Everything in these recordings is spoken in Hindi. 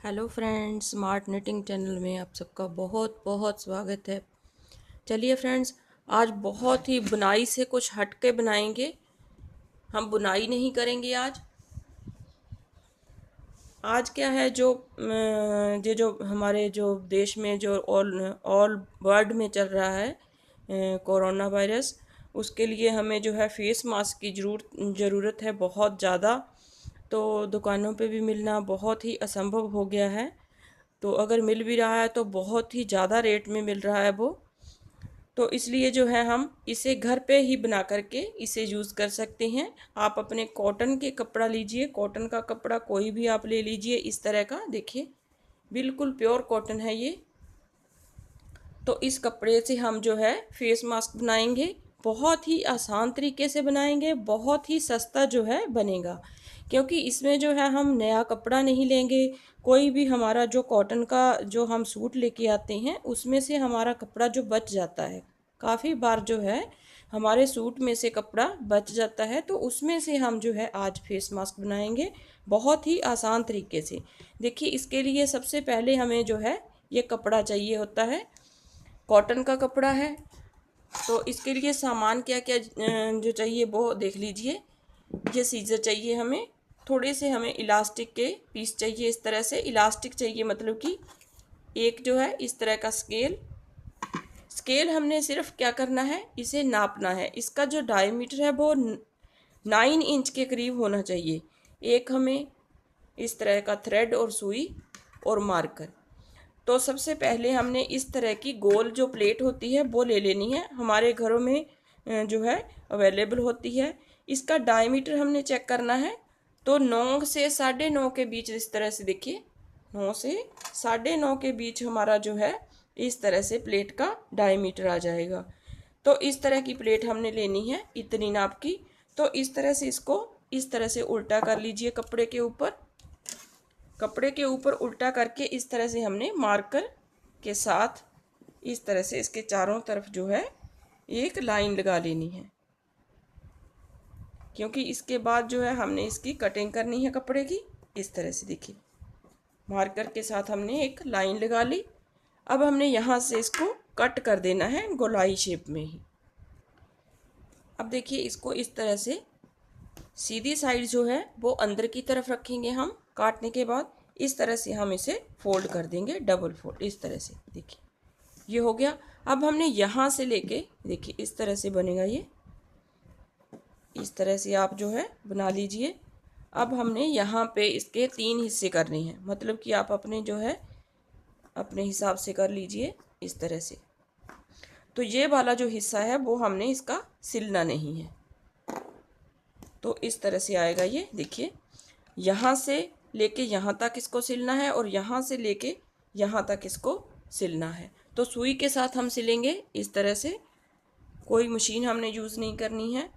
Hello friends, smart knitting channel में आप सबका बहुत बहुत स्वागत है। चलिए फ्रेंड्स, आज बहुत ही बुनाई से कुछ हटके बनाएंगे। हम बुनाई नहीं करेंगे आज क्या है ये जो हमारे जो देश में जो ऑल ऑल वर्ल्ड में चल रहा है कोरोना वायरस, उसके लिए हमें जो है फेस मास्क की ज़रूरत है बहुत ज़्यादा। तो दुकानों पे भी मिलना बहुत ही असंभव हो गया है। तो अगर मिल भी रहा है तो बहुत ही ज़्यादा रेट में मिल रहा है वो। तो इसलिए जो है हम इसे घर पे ही बना करके इसे यूज़ कर सकते हैं। आप अपने कॉटन के कपड़ा लीजिए, कॉटन का कपड़ा कोई भी आप ले लीजिए इस तरह का। देखिए, बिल्कुल प्योर कॉटन है ये। तो इस कपड़े से हम जो है फेस मास्क बनाएंगे। बहुत ही आसान तरीके से बनाएंगे, बहुत ही सस्ता जो है बनेगा, क्योंकि इसमें जो है हम नया कपड़ा नहीं लेंगे। कोई भी हमारा जो कॉटन का जो हम सूट लेके आते हैं उसमें से हमारा कपड़ा जो बच जाता है, काफ़ी बार जो है हमारे सूट में से कपड़ा बच जाता है, तो उसमें से हम जो है आज फेस मास्क बनाएंगे बहुत ही आसान तरीके से। देखिए, इसके लिए सबसे पहले हमें जो है ये कपड़ा चाहिए होता है, कॉटन का कपड़ा है। तो इसके लिए सामान क्या क्या जो चाहिए वो देख लीजिए। ये सीजर चाहिए हमें, थोड़े से हमें इलास्टिक के पीस चाहिए। इस तरह से इलास्टिक चाहिए, मतलब कि एक जो है इस तरह का स्केल। स्केल हमने सिर्फ क्या करना है, इसे नापना है। इसका जो डायमीटर है वो 9 इंच के करीब होना चाहिए। एक हमें इस तरह का थ्रेड और सुई और मार्कर। तो सबसे पहले हमने इस तरह की गोल जो प्लेट होती है वो ले लेनी है, हमारे घरों में जो है अवेलेबल होती है। इसका डायमीटर हमने चेक करना है। तो 9 से 9.5 के बीच, इस तरह से देखिए, 9 से 9.5 के बीच हमारा जो है इस तरह से प्लेट का डायमीटर आ जाएगा। तो इस तरह की प्लेट हमने लेनी है, इतनी नाप की। तो इस तरह से इसको इस तरह से उल्टा कर लीजिए कपड़े के ऊपर। कपड़े के ऊपर उल्टा करके इस तरह से हमने मार्कर के साथ इस तरह से इसके चारों तरफ जो है एक लाइन लगा लेनी है, क्योंकि इसके बाद जो है हमने इसकी कटिंग करनी है कपड़े की। इस तरह से देखिए, मार्कर के साथ हमने एक लाइन लगा ली। अब हमने यहाँ से इसको कट कर देना है गोलाई शेप में ही। अब देखिए, इसको इस तरह से सीधी साइड जो है वो अंदर की तरफ रखेंगे हम। काटने के बाद इस तरह से हम इसे फोल्ड कर देंगे, डबल फोल्ड, इस तरह से। देखिए, ये हो गया। अब हमने यहाँ से लेके, देखिए इस तरह से बनेगा ये। इस तरह से आप जो है बना लीजिए। अब हमने यहाँ पे इसके 3 हिस्से करने हैं, मतलब कि आप अपने जो है अपने हिसाब से कर लीजिए इस तरह से। तो ये वाला जो हिस्सा है वो हमने इसका सिलना नहीं है। तो इस तरह से आएगा ये। देखिए, यहाँ से लेके यहाँ तक इसको सिलना है और यहाँ से लेके यहाँ तक इसको सिलना है। तो सुई के साथ हम सिलेंगे इस तरह से। कोई मशीन हमने यूज़ नहीं करनी है,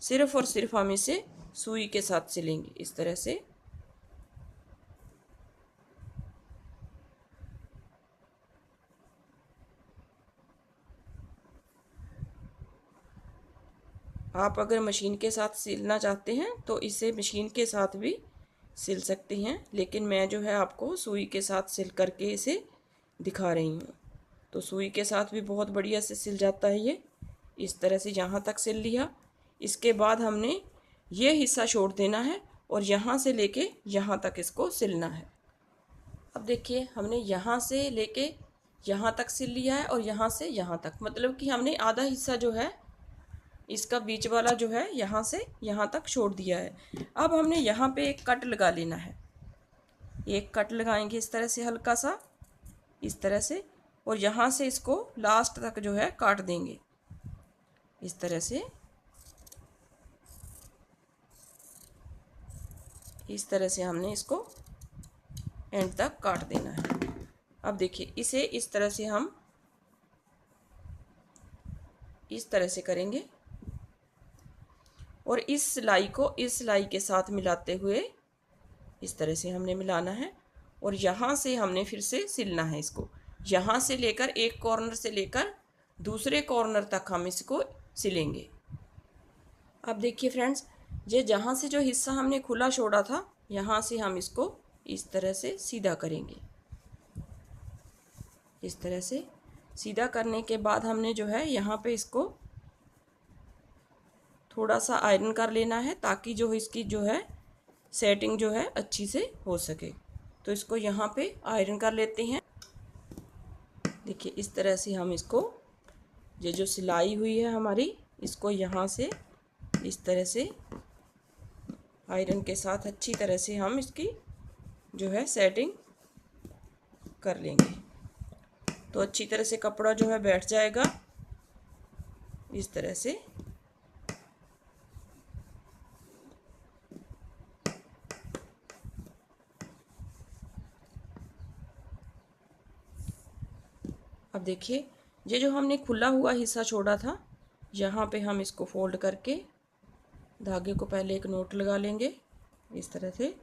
सिर्फ और सिर्फ हम इसे सुई के साथ सिलेंगे इस तरह से। आप अगर मशीन के साथ सिलना चाहते हैं तो इसे मशीन के साथ भी सिल सकते हैं, लेकिन मैं जो है आपको सुई के साथ सिल करके इसे दिखा रही हूँ। तो सुई के साथ भी बहुत बढ़िया से सिल जाता है ये। इस तरह से यहाँ तक सिल लिया। इसके बाद हमने ये हिस्सा छोड़ देना है और यहाँ से लेके यहाँ तक इसको सिलना है। अब देखिए, हमने यहाँ से लेके यहाँ तक सिल लिया है और यहाँ से यहाँ तक, मतलब कि हमने आधा हिस्सा जो है इसका बीच वाला जो है यहाँ से यहाँ तक छोड़ दिया है। अब हमने यहाँ पे एक कट लगा लेना है। एक कट लगाएंगे इस तरह से, हल्का सा इस तरह से, और यहाँ से इसको लास्ट तक जो है काट देंगे इस तरह से। इस तरह से हमने इसको एंड तक काट देना है। अब देखिए, इसे इस तरह से हम इस तरह से करेंगे और इस सिलाई को इस सिलाई के साथ मिलाते हुए इस तरह से हमने मिलाना है। और यहाँ से हमने फिर से सिलना है इसको। यहाँ से लेकर एक कॉर्नर से लेकर दूसरे कॉर्नर तक हम इसको सिलेंगे। अब देखिए फ्रेंड्स, ये जहाँ से जो हिस्सा हमने खुला छोड़ा था, यहाँ से हम इसको इस तरह से सीधा करेंगे। इस तरह से सीधा करने के बाद हमने जो है यहाँ पे इसको थोड़ा सा आयरन कर लेना है, ताकि जो इसकी जो है सेटिंग जो है अच्छी से हो सके। तो इसको यहाँ पे आयरन कर लेते हैं। देखिए इस तरह से हम इसको, ये जो सिलाई हुई है हमारी, इसको यहाँ से इस तरह से आयरन के साथ अच्छी तरह से हम इसकी जो है सेटिंग कर लेंगे। तो अच्छी तरह से कपड़ा जो है बैठ जाएगा इस तरह से। अब देखिए ये जो हमने खुला हुआ हिस्सा छोड़ा था, यहाँ पे हम इसको फोल्ड करके धागे को पहले एक नोट लगा लेंगे इस तरह से।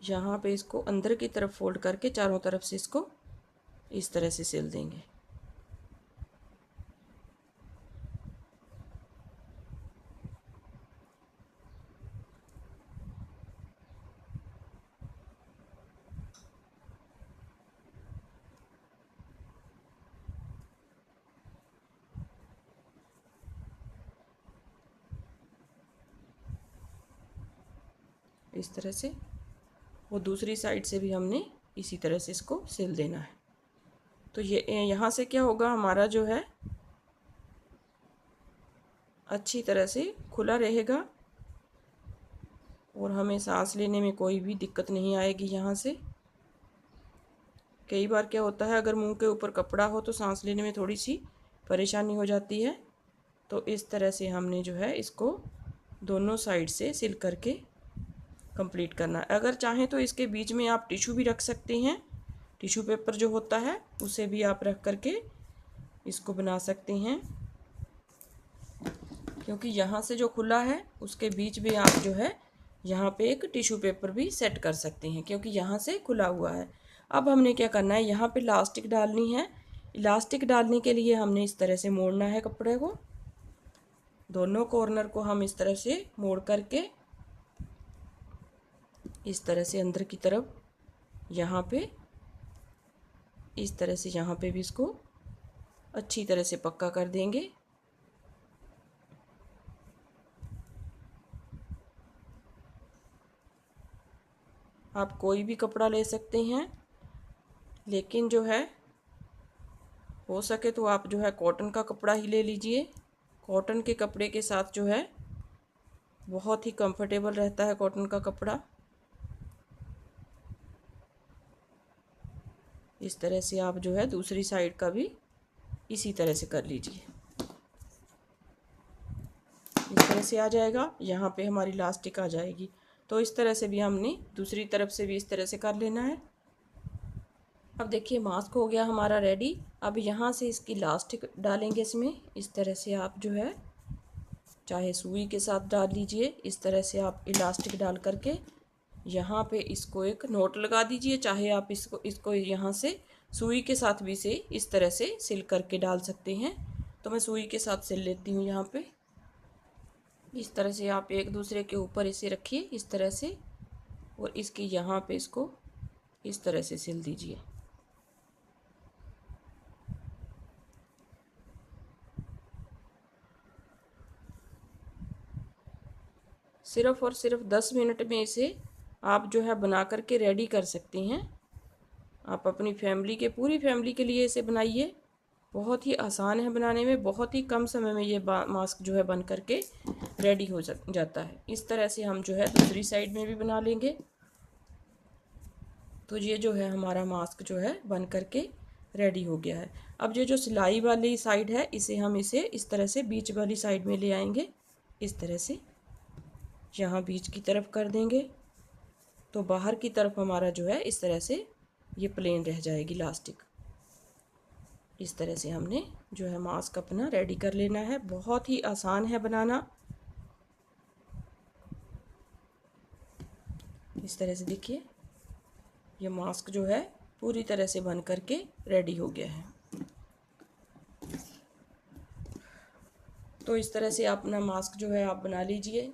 यहाँ पे इसको अंदर की तरफ फोल्ड करके चारों तरफ से इसको इस तरह से सिल देंगे। इस तरह से वो दूसरी साइड से भी हमने इसी तरह से इसको सिल देना है। तो ये यहाँ से क्या होगा, हमारा जो है अच्छी तरह से खुला रहेगा और हमें सांस लेने में कोई भी दिक्कत नहीं आएगी। यहाँ से कई बार क्या होता है, अगर मुंह के ऊपर कपड़ा हो तो सांस लेने में थोड़ी सी परेशानी हो जाती है। तो इस तरह से हमने जो है इसको दोनों साइड से सिल करके कंप्लीट करना है। अगर चाहें तो इसके बीच में आप टिश्यू भी रख सकते हैं, टिश्यू पेपर जो होता है उसे भी आप रख करके इसको बना सकते हैं, क्योंकि यहाँ से जो खुला है उसके बीच में आप जो है यहाँ पे एक टिश्यू पेपर भी सेट कर सकते हैं, क्योंकि यहाँ से खुला हुआ है। अब हमने क्या करना है, यहाँ पे इलास्टिक डालनी है। इलास्टिक डालने के लिए हमने इस तरह से मोड़ना है कपड़े को। दोनों कॉर्नर को हम इस तरह से मोड़ करके इस तरह से अंदर की तरफ यहाँ पे इस तरह से यहाँ पे भी इसको अच्छी तरह से पक्का कर देंगे। आप कोई भी कपड़ा ले सकते हैं, लेकिन जो है हो सके तो आप जो है कॉटन का कपड़ा ही ले लीजिए। कॉटन के कपड़े के साथ जो है बहुत ही कंफर्टेबल रहता है कॉटन का कपड़ा। इस तरह से आप जो है दूसरी साइड का भी इसी तरह से कर लीजिए। इस तरह से आ जाएगा, यहाँ पे हमारी इलास्टिक आ जाएगी। तो इस तरह से भी हमने दूसरी तरफ से भी इस तरह से कर लेना है। अब देखिए मास्क हो गया हमारा रेडी। अब यहाँ से इसकी इलास्टिक डालेंगे इसमें। इस तरह से आप जो है चाहे सुई के साथ डाल लीजिए, इस तरह से आप इलास्टिक डाल करके यहाँ पे इसको एक नोट लगा दीजिए। चाहे आप इसको यहाँ से सुई के साथ भी से इस तरह से सिल करके डाल सकते हैं। तो मैं सुई के साथ सिल लेती हूँ यहाँ पे। इस तरह से आप एक दूसरे के ऊपर इसे रखिए इस तरह से, और इसके यहाँ पे इसको इस तरह से सिल दीजिए। सिर्फ और सिर्फ 10 मिनट में इसे आप जो है बना करके रेडी कर सकते हैं। आप अपनी फैमिली के पूरी फैमिली के लिए इसे बनाइए। बहुत ही आसान है बनाने में, बहुत ही कम समय में ये मास्क जो है बन करके रेडी हो जाता है। इस तरह से हम जो है दूसरी साइड में भी बना लेंगे। तो ये जो है हमारा मास्क जो है बन करके रेडी हो गया है। अब ये जो सिलाई वाली साइड है इसे इस तरह से बीच वाली साइड में ले आएंगे। इस तरह से यहाँ बीच की तरफ कर देंगे, तो बाहर की तरफ हमारा जो है इस तरह से ये प्लेन रह जाएगी इलास्टिक। इस तरह से हमने जो है मास्क अपना रेडी कर लेना है। बहुत ही आसान है बनाना। इस तरह से देखिए ये मास्क जो है पूरी तरह से बन करके रेडी हो गया है। तो इस तरह से अपना मास्क जो है आप बना लीजिए।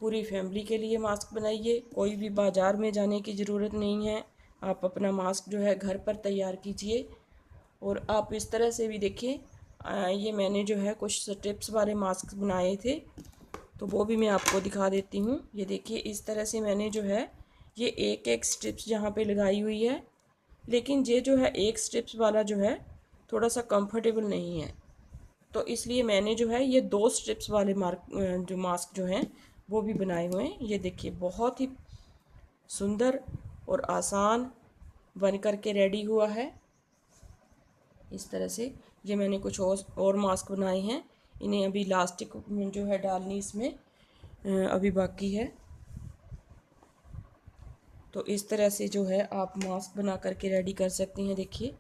पूरी फैमिली के लिए मास्क बनाइए। कोई भी बाज़ार में जाने की ज़रूरत नहीं है, आप अपना मास्क जो है घर पर तैयार कीजिए। और आप इस तरह से भी देखिए, ये मैंने जो है कुछ स्ट्रिप्स वाले मास्क बनाए थे, तो वो भी मैं आपको दिखा देती हूँ। ये देखिए इस तरह से मैंने जो है ये एक एक स्ट्रिप्स यहाँ पे लगाई हुई है, लेकिन ये जो है एक स्ट्रिप्स वाला जो है थोड़ा सा कंफर्टेबल नहीं है, तो इसलिए मैंने जो है ये 2 स्ट्रिप्स वाले जो मास्क जो हैं वो भी बनाए हुए हैं। ये देखिए बहुत ही सुंदर और आसान बन कर के रेडी हुआ है। इस तरह से ये मैंने कुछ और मास्क बनाए हैं, इन्हें अभी इलास्टिक जो है डालनी इसमें अभी बाकी है। तो इस तरह से जो है आप मास्क बना करके रेडी कर सकते हैं। देखिए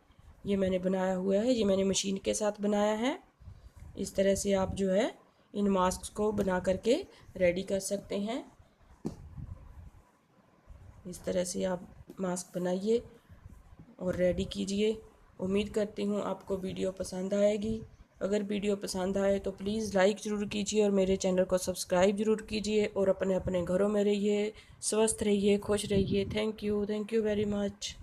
ये मैंने बनाया हुआ है, ये मैंने मशीन के साथ बनाया है। इस तरह से आप जो है इन मास्क को बना करके रेडी कर सकते हैं। इस तरह से आप मास्क बनाइए और रेडी कीजिए। उम्मीद करती हूँ आपको वीडियो पसंद आएगी। अगर वीडियो पसंद आए तो प्लीज़ लाइक ज़रूर कीजिए और मेरे चैनल को सब्सक्राइब ज़रूर कीजिए, और अपने अपने घरों में रहिए, स्वस्थ रहिए, खुश रहिए। Thank you very much.